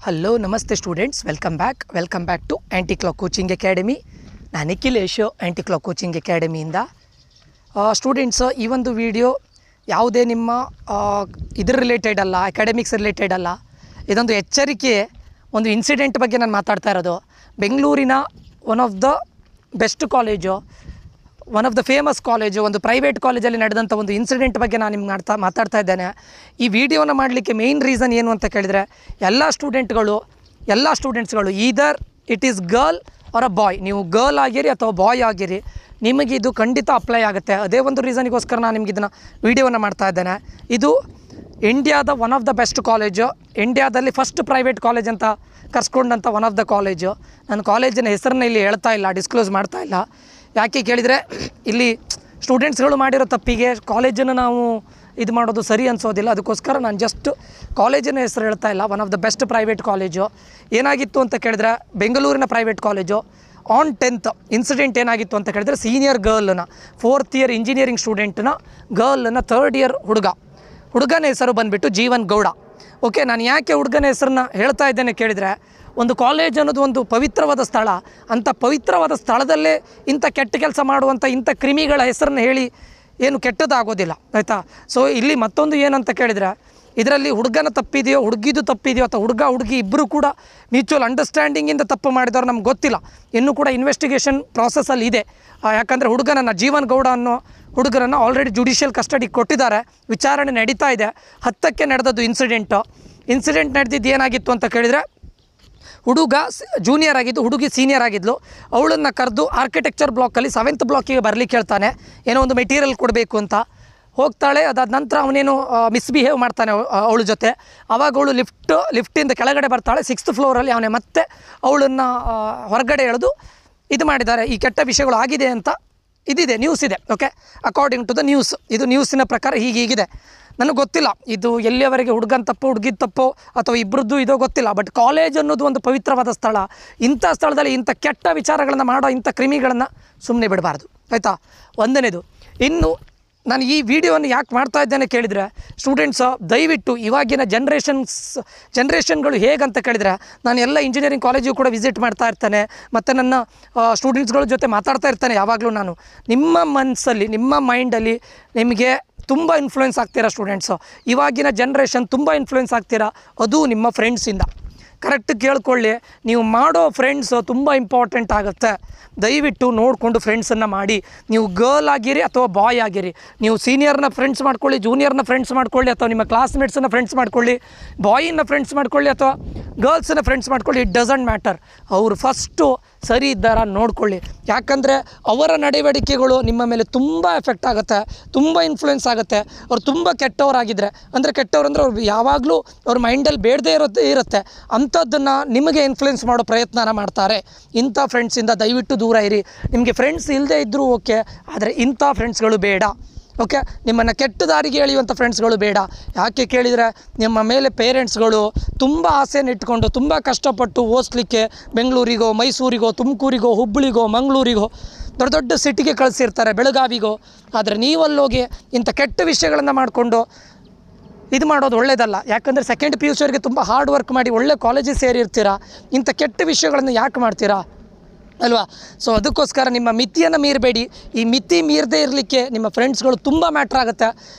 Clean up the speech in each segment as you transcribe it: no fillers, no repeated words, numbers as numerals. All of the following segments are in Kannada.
ಹಲೋ ನಮಸ್ತೆ students, welcome back to anti clock coaching academy. ನಾನು ನಿಖಿಲೇಶ್, ಆ್ಯಂಟಿ ಕ್ಲಾಕ್ ಕೋಚಿಂಗ್ ಅಕಾಡೆಮಿಯಿಂದ. ಸ್ಟೂಡೆಂಟ್ಸ್, ಈ ಒಂದು ವಿಡಿಯೋ ಯಾವುದೇ ನಿಮ್ಮ ಇದ್ರ ರಿಲೇಟೆಡ್ ಅಲ್ಲ, ಅಕಾಡೆಮಿಕ್ಸ್ ರಿಲೇಟೆಡ್ ಅಲ್ಲ. ಇದೊಂದು ಎಚ್ಚರಿಕೆ, ಒಂದು ಇನ್ಸಿಡೆಂಟ್ ಬಗ್ಗೆ ನಾನು ಮಾತಾಡ್ತಾ ಇರೋದು. ಬೆಂಗಳೂರಿನ one of the best college, one of the famous college, ಒಂದು ಪ್ರೈವೇಟ್ ಕಾಲೇಜಲ್ಲಿ ನಡೆದಂಥ ಒಂದು ಇನ್ಸಿಡೆಂಟ್ ಬಗ್ಗೆ ನಾನು ನಿಮ್ಗೆ ಮಾತಾಡ್ತಾ ಇದ್ದೇನೆ. ಈ ವಿಡಿಯೋನ ಮಾಡಲಿಕ್ಕೆ ಮೇಯ್ನ್ ರೀಸನ್ ಏನು ಅಂತ ಕೇಳಿದರೆ, ಎಲ್ಲ ಸ್ಟೂಡೆಂಟ್ಸ್ಗಳು either it is girl or a boy, ನೀವು ಗರ್ಲ್ ಆಗಿರಿ ಅಥವಾ ಬಾಯ್ ಆಗಿರಿ, ನಿಮಗೆ ಇದು ಖಂಡಿತ ಅಪ್ಲೈ ಆಗುತ್ತೆ. ಅದೇ ಒಂದು ರೀಸನಿಗೋಸ್ಕರ ನಾನು ನಿಮ್ಗೆ ಇದನ್ನು ವೀಡಿಯೋನ ಮಾಡ್ತಾ ಇದ್ದೇನೆ. ಇದು ಇಂಡಿಯಾದ one of the best college, ಇಂಡಿಯಾದಲ್ಲಿ ಫಸ್ಟ್ ಪ್ರೈವೇಟ್ ಕಾಲೇಜ್ ಅಂತ ಕರ್ಸ್ಕೊಂಡಂಥ ಒನ್ ಆಫ್ ದ ಕಾಲೇಜು. ನಾನು ಕಾಲೇಜಿನ ಹೆಸರನ್ನ ಇಲ್ಲಿ ಹೇಳ್ತಾ ಇಲ್ಲ, ಡಿಸ್ಕ್ಲೋಸ್ ಮಾಡ್ತಾ ಇಲ್ಲ. ಯಾಕೆ ಕೇಳಿದರೆ, ಇಲ್ಲಿ ಸ್ಟೂಡೆಂಟ್ಸ್ಗಳು ಮಾಡಿರೋ ತಪ್ಪಿಗೆ ಕಾಲೇಜನ್ನು ನಾವು ಇದು ಮಾಡೋದು ಸರಿ ಅನಿಸೋದಿಲ್ಲ. ಅದಕ್ಕೋಸ್ಕರ ನಾನು ಜಸ್ಟ್ ಕಾಲೇಜಿನ ಹೆಸರು ಹೇಳ್ತಾ ಇಲ್ಲ. One of the best private college. ಏನಾಗಿತ್ತು ಅಂತ ಕೇಳಿದ್ರೆ, ಬೆಂಗಳೂರಿನ private college. On 10th incident ಏನಾಗಿತ್ತು ಅಂತ ಕೇಳಿದ್ರೆ, ಸೀನಿಯರ್ ಗರ್ಲ್ನ 4th ಇಯರ್ ಇಂಜಿನಿಯರಿಂಗ್ ಸ್ಟೂಡೆಂಟ್ನ ಗರ್ಲ್ನ 3rd ಇಯರ್ ಹುಡುಗನ ಹೆಸರು ಬಂದುಬಿಟ್ಟು ಜೀವನ್ ಗೌಡ. ಓಕೆ, ನಾನು ಯಾಕೆ ಹುಡುಗನ ಹೆಸರನ್ನ ಹೇಳ್ತಾ ಇದ್ದೇನೆ ಕೇಳಿದರೆ, ಒಂದು ಕಾಲೇಜ್ ಅನ್ನೋದು ಒಂದು ಪವಿತ್ರವಾದ ಸ್ಥಳ. ಅಂಥ ಪವಿತ್ರವಾದ ಸ್ಥಳದಲ್ಲೇ ಇಂಥ ಕೆಟ್ಟ ಕೆಲಸ ಮಾಡುವಂಥ ಇಂಥ ಕ್ರಿಮಿಗಳ ಹೆಸರನ್ನ ಹೇಳಿ ಏನು ಕೆಟ್ಟದಾಗೋದಿಲ್ಲ, ಆಯಿತಾ. ಸೊ ಇಲ್ಲಿ ಮತ್ತೊಂದು ಏನಂತ ಕೇಳಿದರೆ, ಇದರಲ್ಲಿ ಹುಡುಗನ ತಪ್ಪಿದೆಯೋ ಹುಡುಗಿದು ತಪ್ಪಿದೆಯೋ ಅಥವಾ ಹುಡುಗಿ ಇಬ್ಬರು ಕೂಡ ಮ್ಯೂಚುವಲ್ ಅಂಡರ್ಸ್ಟ್ಯಾಂಡಿಂಗಿಂದ ತಪ್ಪು ಮಾಡಿದವರು ನಮ್ಗೆ ಗೊತ್ತಿಲ್ಲ. ಇನ್ನೂ ಕೂಡ ಇನ್ವೆಸ್ಟಿಗೇಷನ್ ಪ್ರಾಸೆಸ್ಸಲ್ಲಿ ಇದೆ. ಯಾಕಂದರೆ ಹುಡುಗನನ್ನು ಜೀವನ್ ಗೌಡ ಅನ್ನೋ ಹುಡುಗರನ್ನು ಆಲ್ರೆಡಿ ಜುಡಿಷಿಯಲ್ ಕಸ್ಟಡಿಗೆ ಕೊಟ್ಟಿದ್ದಾರೆ, ವಿಚಾರಣೆ ನಡೀತಾ ಇದೆ. 10ಕ್ಕೆ ನಡೆದದ್ದು ಇನ್ಸಿಡೆಂಟ್ ನಡೆದಿದ್ದು ಏನಾಗಿತ್ತು ಅಂತ ಕೇಳಿದರೆ, ಹುಡುಗ ಜೂನಿಯರ್ ಆಗಿದ್ದು, ಹುಡುಗಿ ಸೀನಿಯರ್ ಆಗಿದ್ಲು. ಅವಳನ್ನು ಕರೆದು ಆರ್ಕಿಟೆಕ್ಚರ್ ಬ್ಲಾಕಲ್ಲಿ 7th ಬ್ಲಾಕಿಗೆ ಬರಲಿಕ್ಕೆ ಹೇಳ್ತಾನೆ, ಏನೋ ಒಂದು ಮೆಟೀರಿಯಲ್ ಕೊಡಬೇಕು ಅಂತ. ಹೋಗ್ತಾಳೆ. ಅದಾದ ನಂತರ ಅವನೇನು ಮಿಸ್ಬಿಹೇವ್ ಮಾಡ್ತಾನೆ ಅವಳ ಜೊತೆ. ಆವಾಗ ಅವಳು ಲಿಫ್ಟಿಂದ ಕೆಳಗಡೆ ಬರ್ತಾಳೆ. 6th ಫ್ಲೋರಲ್ಲಿ ಅವನೇ ಮತ್ತೆ ಅವಳನ್ನು ಹೊರಗಡೆ ಎಳೆದು ಇದು ಮಾಡಿದ್ದಾರೆ. ಈ ಕೆಟ್ಟ ವಿಷಯಗಳು ಆಗಿದೆ ಅಂತ ಇದಿದೆ, ನ್ಯೂಸ್ ಇದೆ. Okay, according to the news, ಇದು ನ್ಯೂಸಿನ ಪ್ರಕಾರ ಹೀಗಿದೆ. ನನಗೆ ಗೊತ್ತಿಲ್ಲ ಇದು ಎಲ್ಲಿಯವರೆಗೆ ಹುಡುಗನ ತಪ್ಪು ಹುಡುಗಿದ ತಪ್ಪು ಅಥವಾ ಇಬ್ಬರದ್ದು ಇದೋ ಗೊತ್ತಿಲ್ಲ. ಬಟ್ ಕಾಲೇಜ್ ಅನ್ನೋದು ಒಂದು ಪವಿತ್ರವಾದ ಸ್ಥಳ. ಇಂಥ ಸ್ಥಳದಲ್ಲಿ ಇಂಥ ಕೆಟ್ಟ ವಿಚಾರಗಳನ್ನು ಮಾಡೋ ಇಂಥ ಕ್ರಿಮಿಗಳನ್ನು ಸುಮ್ಮನೆ ಬಿಡಬಾರ್ದು, ಆಯಿತಾ. ಒಂದನೇದು. ಇನ್ನು ನಾನು ಈ ವಿಡಿಯೋವನ್ನು ಯಾಕೆ ಮಾಡ್ತಾ ಇದ್ದೇನೆ ಕೇಳಿದರೆ, ಸ್ಟೂಡೆಂಟ್ಸ್ ದಯವಿಟ್ಟು ಇವಾಗಿನ ಜನ್ರೇಷನ್ಗಳು ಹೇಗಂತ ಕೇಳಿದರೆ, ನಾನು ಎಲ್ಲ ಇಂಜಿನಿಯರಿಂಗ್ ಕಾಲೇಜಿಗೂ ಕೂಡ ವಿಸಿಟ್ ಮಾಡ್ತಾ ಇರ್ತೇನೆ ಮತ್ತು ನನ್ನ ಸ್ಟೂಡೆಂಟ್ಸ್ಗಳ ಜೊತೆ ಮಾತಾಡ್ತಾ ಇರ್ತೇನೆ ಯಾವಾಗಲೂ. ನಾನು ನಿಮ್ಮ ಮನಸ್ಸಲ್ಲಿ, ನಿಮ್ಮ ಮೈಂಡಲ್ಲಿ ನಿಮಗೆ ತುಂಬ ಇನ್ಫ್ಲುಯೆನ್ಸ್ ಆಗ್ತೀರಾ ಸ್ಟೂಡೆಂಟ್ಸು. ಇವಾಗಿನ ಜನ್ರೇಷನ್ ತುಂಬ ಇನ್ಫ್ಲುಯೆನ್ಸ್ ಆಗ್ತೀರಾ, ಅದು ನಿಮ್ಮ ಫ್ರೆಂಡ್ಸಿಂದ. ಕರೆಕ್ಟ್ ಕೇಳ್ಕೊಳ್ಳಿ, ನೀವು ಮಾಡೋ ಫ್ರೆಂಡ್ಸು ತುಂಬ ಇಂಪಾರ್ಟೆಂಟ್ ಆಗುತ್ತೆ. ದಯವಿಟ್ಟು ನೋಡಿಕೊಂಡು ಫ್ರೆಂಡ್ಸನ್ನು ಮಾಡಿ. ನೀವು ಗರ್ಲ್ ಆಗಿರಿ ಅಥವಾ ಬಾಯ್ ಆಗಿರಿ, ನೀವು ಸೀನಿಯರ್ನ ಫ್ರೆಂಡ್ಸ್ ಮಾಡ್ಕೊಳ್ಳಿ, ಜೂನಿಯರ್ನ ಫ್ರೆಂಡ್ಸ್ ಮಾಡ್ಕೊಳ್ಳಿ, ಅಥವಾ ನಿಮ್ಮ ಕ್ಲಾಸ್ಮೇಟ್ಸನ್ನು ಫ್ರೆಂಡ್ಸ್ ಮಾಡ್ಕೊಳ್ಳಿ, ಬಾಯಿನ ಫ್ರೆಂಡ್ಸ್ ಮಾಡ್ಕೊಳ್ಳಿ ಅಥವಾ ಗರ್ಲ್ಸನ್ನ ಫ್ರೆಂಡ್ಸ್ ಮಾಡ್ಕೊಳ್ಳಿ, ಇಟ್ ಡಸಂಟ್ ಮ್ಯಾಟರ್. ಅವರು ಫಸ್ಟು ಸರಿ ಇದ್ದಾರಾ ನೋಡ್ಕೊಳ್ಳಿ. ಯಾಕಂದರೆ ಅವರ ನಡವಳಿಕೆಗಳು ನಿಮ್ಮ ಮೇಲೆ ತುಂಬ ಎಫೆಕ್ಟ್ ಆಗುತ್ತೆ, ತುಂಬ ಇನ್ಫ್ಲುಯೆನ್ಸ್ ಆಗುತ್ತೆ. ಅವ್ರು ತುಂಬ ಕೆಟ್ಟವರಾಗಿದ್ದರೆ, ಅಂದರೆ ಕೆಟ್ಟವ್ರು ಅವ್ರು ಯಾವಾಗಲೂ ಅವ್ರ ಮೈಂಡಲ್ಲಿ ಬೇಡದೇ ಇರುತ್ತೆ, ಅಂಥದ್ದನ್ನು ನಿಮಗೆ ಇನ್ಫ್ಲುಯೆನ್ಸ್ ಮಾಡೋ ಪ್ರಯತ್ನ ಮಾಡ್ತಾರೆ. ಇಂಥ ಫ್ರೆಂಡ್ಸಿಂದ ದಯವಿಟ್ಟು ದೂರ ಇರಿ. ನಿಮಗೆ ಫ್ರೆಂಡ್ಸ್ ಇಲ್ಲದೇ ಇದ್ದರೂ ಓಕೆ, ಆದರೆ ಇಂಥ ಫ್ರೆಂಡ್ಸ್ಗಳು ಬೇಡ. ಓಕೆ, ನಿಮ್ಮನ್ನು ಕೆಟ್ಟ ದಾರಿಗೆ ಎಳೆಯುವಂಥ ಫ್ರೆಂಡ್ಸ್ಗಳು ಬೇಡ. ಯಾಕೆ ಕೇಳಿದರೆ, ನಿಮ್ಮ ಮೇಲೆ ಪೇರೆಂಟ್ಸ್ಗಳು ತುಂಬ ಆಸೆಯನ್ನು ಇಟ್ಕೊಂಡು ತುಂಬ ಕಷ್ಟಪಟ್ಟು ಓದಿಸ್ಲಿಕ್ಕೆ ಬೆಂಗಳೂರಿಗೋ, ಮೈಸೂರಿಗೋ, ತುಮಕೂರಿಗೋ, ಹುಬ್ಬಳ್ಳಿಗೋ, ಮಂಗಳೂರಿಗೋ, ದೊಡ್ಡ ದೊಡ್ಡ ಸಿಟಿಗೆ ಕಳಿಸಿರ್ತಾರೆ, ಬೆಳಗಾವಿಗೋ. ಆದರೆ ನೀವಲ್ಲೋಗಿ ಇಂಥ ಕೆಟ್ಟ ವಿಷಯಗಳನ್ನು ಮಾಡಿಕೊಂಡು ಇದು ಮಾಡೋದು ಒಳ್ಳೆಯದಲ್ಲ. ಯಾಕಂದರೆ ಸೆಕೆಂಡ್ PUC ಅವರಿಗೆ ತುಂಬ ಹಾರ್ಡ್ ವರ್ಕ್ ಮಾಡಿ ಒಳ್ಳೆ ಕಾಲೇಜಿಗೆ ಸೇರಿರ್ತೀರ, ಇಂಥ ಕೆಟ್ಟ ವಿಷಯಗಳನ್ನು ಯಾಕೆ ಮಾಡ್ತೀರಾ ಅಲ್ವಾ. ಸೊ ಅದಕ್ಕೋಸ್ಕರ ನಿಮ್ಮ ಮಿತಿಯನ್ನು ಮೀರಬೇಡಿ. ಈ ಮಿತಿ ಮೀರದೇ ಇರಲಿಕ್ಕೆ ನಿಮ್ಮ ಫ್ರೆಂಡ್ಸ್ಗಳು ತುಂಬ ಮ್ಯಾಟ್ರ್ ಆಗುತ್ತೆ.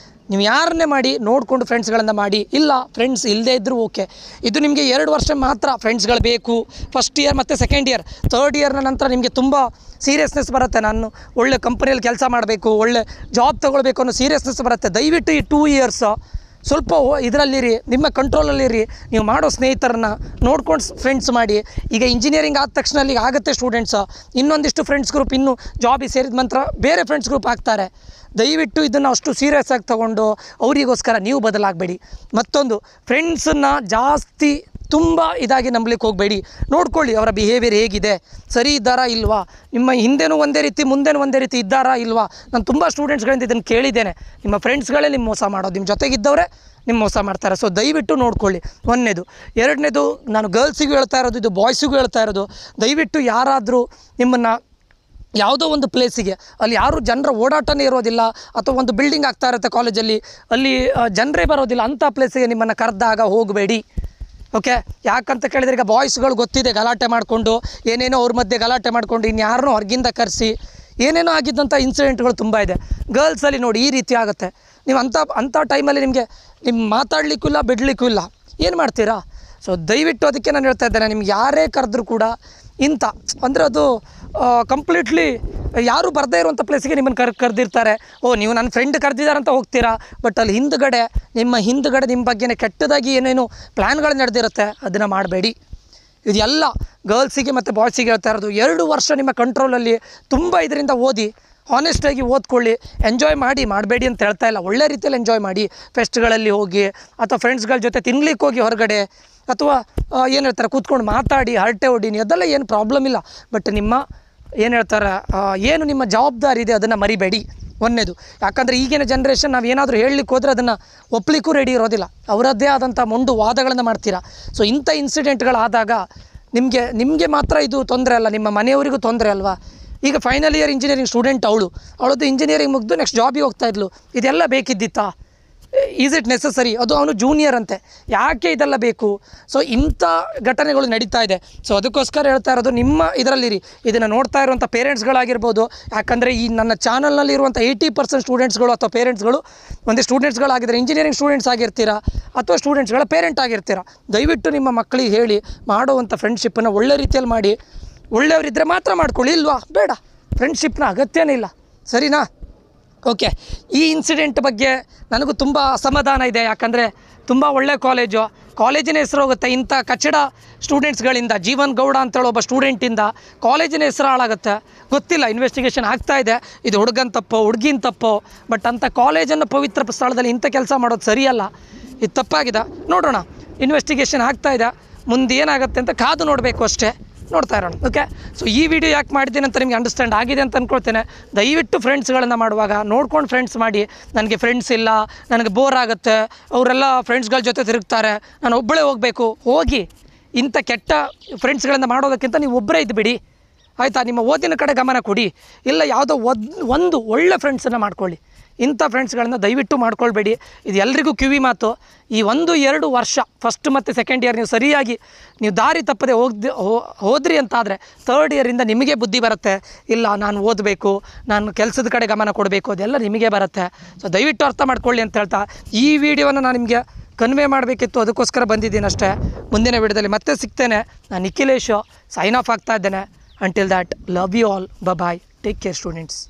ನೀವು ಯಾರನ್ನೇ ಮಾಡಿ ನೋಡಿಕೊಂಡು ಫ್ರೆಂಡ್ಸ್ಗಳನ್ನು ಮಾಡಿ. ಇಲ್ಲ ಫ್ರೆಂಡ್ಸ್ ಇಲ್ಲದೇ ಇದ್ದರೂ ಓಕೆ. ಇದು ನಿಮಗೆ 2 ವರ್ಷ ಮಾತ್ರ ಫ್ರೆಂಡ್ಸ್ಗಳು ಬೇಕು, ಫಸ್ಟ್ ಇಯರ್ ಮತ್ತು ಸೆಕೆಂಡ್ ಇಯರ್. 3rd ಇಯರ್ನ ನಂತರ ನಿಮಗೆ ತುಂಬ ಸೀರಿಯಸ್ನೆಸ್ ಬರುತ್ತೆ. ನಾನು ಒಳ್ಳೆ ಕಂಪ್ನಿಯಲ್ಲಿ ಕೆಲಸ ಮಾಡಬೇಕು, ಒಳ್ಳೆ ಜಾಬ್ ತೊಗೊಳ್ಬೇಕು ಅನ್ನೋ ಸೀರಿಯಸ್ನೆಸ್ ಬರುತ್ತೆ. ದಯವಿಟ್ಟು ಈ 2 ಇಯರ್ಸ್ ಸ್ವಲ್ಪ ಇದರಲ್ಲಿರಿ, ನಿಮ್ಮ ಕಂಟ್ರೋಲಲ್ಲಿರಿ. ನೀವು ಮಾಡೋ ಸ್ನೇಹಿತರನ್ನ ನೋಡ್ಕೊಂಡು ಫ್ರೆಂಡ್ಸ್ ಮಾಡಿ. ಈಗ ಇಂಜಿನಿಯರಿಂಗ್ ಆದ ತಕ್ಷಣ ಅಲ್ಲಿಗೆ ಆಗುತ್ತೆ ಸ್ಟೂಡೆಂಟ್ಸು. ಇನ್ನೊಂದಿಷ್ಟು ಫ್ರೆಂಡ್ಸ್ ಗ್ರೂಪ್ ಇನ್ನೂ ಜಾಬಿಗೆ ಸೇರಿದ ನಂತರ ಬೇರೆ ಫ್ರೆಂಡ್ಸ್ ಗ್ರೂಪ್ ಆಗ್ತಾರೆ. ದಯವಿಟ್ಟು ಇದನ್ನು ಅಷ್ಟು ಸೀರಿಯಸ್ ಆಗಿ ತೊಗೊಂಡು ಅವರಿಗೋಸ್ಕರ ನೀವು ಬದಲಾಗಬೇಡಿ. ಮತ್ತೊಂದು, ಫ್ರೆಂಡ್ಸನ್ನು ಜಾಸ್ತಿ ತುಂಬ ಇದಾಗಿ ನಂಬಲಿಕ್ಕೆ ಹೋಗಬೇಡಿ. ನೋಡ್ಕೊಳ್ಳಿ ಅವರ ಬಿಹೇವಿಯರ್ ಹೇಗಿದೆ, ಸರಿ ಇದ್ದಾರಾ ಇಲ್ವಾ, ನಿಮ್ಮ ಹಿಂದೆನೂ ಒಂದೇ ರೀತಿ ಮುಂದೆನೂ ಒಂದೇ ರೀತಿ ಇದ್ದಾರಾ ಇಲ್ವಾ. ನಾನು ತುಂಬ ಸ್ಟೂಡೆಂಟ್ಸ್ಗಳಿಂದ ಇದನ್ನು ಕೇಳಿದ್ದೇನೆ. ನಿಮ್ಮ ಫ್ರೆಂಡ್ಸ್ಗಳೇ ನಿಮ್ಮ ಮೋಸ ಮಾಡೋದು, ನಿಮ್ಮ ಜೊತೆಗಿದ್ದವರೇ ನಿಮ್ಮ ಮೋಸ ಮಾಡ್ತಾರೆ. ಸೊ ದಯವಿಟ್ಟು ನೋಡ್ಕೊಳ್ಳಿ. ಒಂದನೇದು. ಎರಡನೇದು, ನಾನು ಗರ್ಲ್ಸಿಗೂ ಹೇಳ್ತಾ ಇರೋದು, ಇದು ಬಾಯ್ಸಿಗೂ ಹೇಳ್ತಾ ಇರೋದು, ದಯವಿಟ್ಟು ಯಾರಾದರೂ ನಿಮ್ಮನ್ನು ಯಾವುದೋ ಒಂದು ಪ್ಲೇಸಿಗೆ, ಅಲ್ಲಿ ಯಾರೂ ಜನರ ಓಡಾಟನೇ ಇರೋದಿಲ್ಲ, ಅಥವಾ ಒಂದು ಬಿಲ್ಡಿಂಗ್ ಆಗ್ತಾ ಇರುತ್ತೆ ಕಾಲೇಜಲ್ಲಿ, ಅಲ್ಲಿ ಜನರೇ ಬರೋದಿಲ್ಲ, ಅಂಥ ಪ್ಲೇಸಿಗೆ ನಿಮ್ಮನ್ನು ಕರೆದಾಗ ಹೋಗಬೇಡಿ. ಓಕೆ, ಯಾಕಂತ ಕೇಳಿದರೆ ಈಗ ಬಾಯ್ಸ್ಗಳು ಗೊತ್ತಿದೆ ಗಲಾಟೆ ಮಾಡಿಕೊಂಡು ಏನೇನೋ ಅವ್ರ ಮಧ್ಯೆ ಗಲಾಟೆ ಮಾಡಿಕೊಂಡು ಇನ್ಯಾರನ್ನೋ ಹೊರಗಿಂದ ಕರೆಸಿ ಏನೇನೋ ಆಗಿದ್ದಂಥ ಇನ್ಸಿಡೆಂಟ್ಗಳು ತುಂಬ ಇದೆ. ಗರ್ಲ್ಸಲ್ಲಿ ನೋಡಿ ಈ ರೀತಿ ಆಗುತ್ತೆ. ನೀವು ಅಂಥ ಟೈಮಲ್ಲಿ ನಿಮಗೆ ಮಾತಾಡಲಿಕ್ಕೂ ಇಲ್ಲ, ಬಿಡಲಿಕ್ಕೂ ಇಲ್ಲ, ಏನು ಮಾಡ್ತೀರಾ? ಸೊ ದಯವಿಟ್ಟು ಅದಕ್ಕೆ ನಾನು ಹೇಳ್ತಾ ಇದ್ದೇನೆ, ನಿಮ್ಗೆ ಯಾರೇ ಕರೆದ್ರೂ ಕೂಡ ಇಂಥ ಅಂದರೆ ಅದು ಕಂಪ್ಲೀಟ್ಲಿ ಯಾರೂ ಬರದೇ ಇರುವಂಥ ಪ್ಲೇಸಿಗೆ ನಿಮ್ಮನ್ನು ಕರೆದಿರ್ತಾರೆ. ನೀವು ನನ್ನ ಫ್ರೆಂಡ್ ಕರೆದಿದ್ದಾರಂತ ಹೋಗ್ತೀರಾ, ಬಟ್ ಅಲ್ಲಿ ಹಿಂದುಗಡೆ ನಿಮ್ಮ ಬಗ್ಗೆನೇ ಕೆಟ್ಟದಾಗಿ ಏನೇನು ಪ್ಲ್ಯಾನ್ಗಳು ನಡೆದಿರುತ್ತೆ, ಅದನ್ನು ಮಾಡಬೇಡಿ. ಇದೆಲ್ಲ ಗರ್ಲ್ಸಿಗೆ ಮತ್ತು ಬಾಯ್ಸಿಗೆ ಹೇಳ್ತಾ ಇರೋದು. 2 ವರ್ಷ ನಿಮ್ಮ ಕಂಟ್ರೋಲಲ್ಲಿ ತುಂಬ ಇದರಿಂದ ಓದಿ, ಹಾನೆಸ್ಟಾಗಿ ಓದ್ಕೊಳ್ಳಿ, ಎಂಜಾಯ್ ಮಾಡಬೇಡಿ ಅಂತ ಹೇಳ್ತಾ ಇಲ್ಲ. ಒಳ್ಳೆ ರೀತಿಯಲ್ಲಿ ಎಂಜಾಯ್ ಮಾಡಿ, ಫೆಸ್ಟ್ಗಳಲ್ಲಿ ಹೋಗಿ ಅಥವಾ ಫ್ರೆಂಡ್ಸ್ಗಳ ಜೊತೆ ತಿನ್ಲಿಕ್ಕೆ ಹೋಗಿ ಹೊರಗಡೆ, ಅಥವಾ ಏನು ಹೇಳ್ತಾರೆ ಕೂತ್ಕೊಂಡು ಮಾತಾಡಿ ಹರಟೆ ಹೊಡೀನಿ, ಅದೆಲ್ಲ ಏನು ಪ್ರಾಬ್ಲಮ್ ಇಲ್ಲ. ಬಟ್ ನಿಮ್ಮ ಏನು ಹೇಳ್ತಾರೆ ಏನು ನಿಮ್ಮ ಜವಾಬ್ದಾರಿ ಇದೆ ಅದನ್ನು ಮರಿಬೇಡಿ. ಒಂದನೇದು, ಯಾಕಂದರೆ ಈಗಿನ ಜನ್ರೇಷನ್ ನಾವು ಏನಾದರೂ ಹೇಳಲಿಕ್ಕೆ ಹೋದರೆ ಅದನ್ನು ಒಪ್ಪಲಿಕ್ಕೂ ರೆಡಿ ಇರೋದಿಲ್ಲ, ಅವರದ್ದೇ ಆದಂಥ ಮೊಂಡು ವಾದಗಳನ್ನು ಮಾಡ್ತೀರಾ. ಸೊ ಇಂಥ ಇನ್ಸಿಡೆಂಟ್ಗಳಾದಾಗ ನಿಮಗೆ ಮಾತ್ರ ಇದು ತೊಂದರೆ ಅಲ್ಲ, ನಿಮ್ಮ ಮನೆಯವರಿಗೂ ತೊಂದರೆ ಅಲ್ವಾ. ಈಗ ಫೈನಲ್ ಇಯರ್ ಇಂಜಿನಿಯರಿಂಗ್ ಸ್ಟೂಡೆಂಟ್ ಅವಳದ್ದು ಇಂಜಿನಿಯರಿಂಗ್ ಮುಗಿದು ನೆಕ್ಸ್ಟ್ ಜಾಬಿಗೆ ಹೋಗ್ತಾಯಿದ್ಲು. ಇದೆಲ್ಲ ಬೇಕಿದ್ದಿತ್ತಾ? Is it necessary? ಅದು ಅವನು ಜೂನಿಯರ್ ಅಂತೆ, ಯಾಕೆ ಇದೆಲ್ಲ ಬೇಕು? ಸೊ ಇಂಥ ಘಟನೆಗಳು ನಡೀತಾ ಇದೆ. ಸೊ ಅದಕ್ಕೋಸ್ಕರ ಹೇಳ್ತಾ ಇರೋದು, ನಿಮ್ಮ ಇದರಲ್ಲಿರಿ, ಇದನ್ನು ನೋಡ್ತಾ ಇರುವಂಥ ಪೇರೆಂಟ್ಸ್ಗಳಾಗಿರ್ಬೋದು. ಯಾಕಂದರೆ ಈ ನನ್ನ ಚಾನಲ್ನಲ್ಲಿರುವಂಥ 80% ಸ್ಟೂಡೆಂಟ್ಸ್ಗಳು ಅಥವಾ ಪೇರೆಂಟ್ಸ್ಗಳು ಒಂದೇ ಸ್ಟೂಡೆಂಟ್ಸ್ಗಳಾಗಿದ್ದರೆ ಇಂಜಿನಿಯರಿಂಗ್ ಸ್ಟೂಡೆಂಟ್ಸ್ ಆಗಿರ್ತೀರಾ ಅಥವಾ ಸ್ಟೂಡೆಂಟ್ಸ್ಗಳ ಪೇರೆಂಟ್ ಆಗಿರ್ತೀರಾ. ದಯವಿಟ್ಟು ನಿಮ್ಮ ಮಕ್ಕಳಿಗೆ ಹೇಳಿ, ಮಾಡುವಂಥ ಫ್ರೆಂಡ್ಶಿಪ್ಪನ್ನು ಒಳ್ಳೆ ರೀತಿಯಲ್ಲಿ ಮಾಡಿ. ಒಳ್ಳೆಯವರಿದ್ದರೆ ಮಾತ್ರ ಮಾಡ್ಕೊಳ್ಳಿ, ಇಲ್ವಾ ಬೇಡ, ಫ್ರೆಂಡ್ಶಿಪ್ನ ಅಗತ್ಯನೇ ಇಲ್ಲ, ಸರಿನಾ? ಓಕೆ, ಈ ಇನ್ಸಿಡೆಂಟ್ ಬಗ್ಗೆ ನನಗೂ ತುಂಬ ಅಸಮಾಧಾನ ಇದೆ. ಯಾಕಂದರೆ ತುಂಬ ಒಳ್ಳೆ ಕಾಲೇಜಿನ ಹೆಸರು ಹೋಗುತ್ತೆ. ಇಂಥ ಕಚಡ ಸ್ಟೂಡೆಂಟ್ಸ್ಗಳಿಂದ, ಜೀವನ್ ಗೌಡ ಅಂತೇಳೋ ಒಬ್ಬ ಸ್ಟೂಡೆಂಟಿಂದ ಕಾಲೇಜಿನ ಹೆಸರು ಹಾಳಾಗುತ್ತೆ. ಗೊತ್ತಿಲ್ಲ, ಇನ್ವೆಸ್ಟಿಗೇಷನ್ ಆಗ್ತಾಯಿದೆ, ಇದು ಹುಡುಗನ ತಪ್ಪೋ ಹುಡುಗಿನ ತಪ್ಪೋ, ಬಟ್ ಅಂಥ ಕಾಲೇಜನ್ನು ಪವಿತ್ರ ಸ್ಥಳದಲ್ಲಿ ಇಂಥ ಕೆಲಸ ಮಾಡೋದು ಸರಿಯಲ್ಲ, ಇದು ತಪ್ಪಾಗಿದೆ. ನೋಡೋಣ, ಇನ್ವೆಸ್ಟಿಗೇಷನ್ ಆಗ್ತಾಯಿದೆ, ಮುಂದೆ ಏನಾಗುತ್ತೆ ಅಂತ ಕಾದು ನೋಡಬೇಕು ಅಷ್ಟೇ, ನೋಡ್ತಾ ಇರೋಣ. ಓಕೆ, ಸೊ ಈ ವಿಡಿಯೋ ಯಾಕೆ ಮಾಡಿದ್ದೀನಿ ಅಂತ ನಿಮಗೆ ಅಂಡರ್ಸ್ಟ್ಯಾಂಡ್ ಆಗಿದೆ ಅಂತ ಅಂದ್ಕೊಳ್ತೇನೆ. ದಯವಿಟ್ಟು ಫ್ರೆಂಡ್ಸ್ಗಳನ್ನು ಮಾಡುವಾಗ ನೋಡ್ಕೊಂಡು ಫ್ರೆಂಡ್ಸ್ ಮಾಡಿ. ನನಗೆ ಫ್ರೆಂಡ್ಸ್ ಇಲ್ಲ, ನನಗೆ ಬೋರ್ ಆಗುತ್ತೆ, ಅವರೆಲ್ಲ ಫ್ರೆಂಡ್ಸ್ಗಳ ಜೊತೆ ತಿರುಗ್ತಾರೆ, ನಾನು ಒಬ್ಬಳೇ ಹೋಗಬೇಕು, ಹೋಗಿ. ಇಂಥ ಕೆಟ್ಟ ಫ್ರೆಂಡ್ಸ್ಗಳನ್ನು ಮಾಡೋದಕ್ಕಿಂತ ನೀವು ಒಬ್ಬರೇ ಇದ್ದುಬಿಡಿ, ಆಯಿತಾ? ನಿಮ್ಮ ಓದಿನ ಕಡೆ ಗಮನ ಕೊಡಿ, ಇಲ್ಲ ಯಾವುದೋ ಒಂದು ಒಳ್ಳೆ ಫ್ರೆಂಡ್ಸನ್ನು ಮಾಡ್ಕೊಳ್ಳಿ. ಇಂಥ ಫ್ರೆಂಡ್ಸ್ಗಳನ್ನು ದಯವಿಟ್ಟು ಮಾಡ್ಕೊಳ್ಬೇಡಿ. ಇದು ಎಲ್ರಿಗೂ ಕಿವಿ ಮಾತು. ಈ 1-2 ವರ್ಷ ಫಸ್ಟ್ ಮತ್ತು ಸೆಕೆಂಡ್ ಇಯರ್ ನೀವು ಸರಿಯಾಗಿ ದಾರಿ ತಪ್ಪದೆ ಹೋದ್ರಿ ಅಂತಾದರೆ 3rd ಇಯರಿಂದ ನಿಮಗೆ ಬುದ್ಧಿ ಬರುತ್ತೆ. ಇಲ್ಲ, ನಾನು ಓದಬೇಕು, ನಾನು ಕೆಲಸದ ಕಡೆ ಗಮನ ಕೊಡಬೇಕು, ಅದೆಲ್ಲ ನಿಮಗೆ ಬರುತ್ತೆ. ಸೊ ದಯವಿಟ್ಟು ಅರ್ಥ ಮಾಡ್ಕೊಳ್ಳಿ ಅಂತ ಹೇಳ್ತಾ ಈ ವಿಡಿಯೋವನ್ನು ನಾನು ನಿಮಗೆ ಕನ್ವೆ ಮಾಡಬೇಕಿತ್ತು, ಅದಕ್ಕೋಸ್ಕರ ಬಂದಿದ್ದೀನಿ ಅಷ್ಟೇ. ಮುಂದಿನ ವಿಡಿಯೋದಲ್ಲಿ ಮತ್ತೆ ಸಿಗ್ತೇನೆ. ನಾನು ನಿಖಿಲೇಶು ಸೈನ್ ಆಫ್ ಆಗ್ತಾ ಇದ್ದೇನೆ. Until that, love you all, bye, take care students.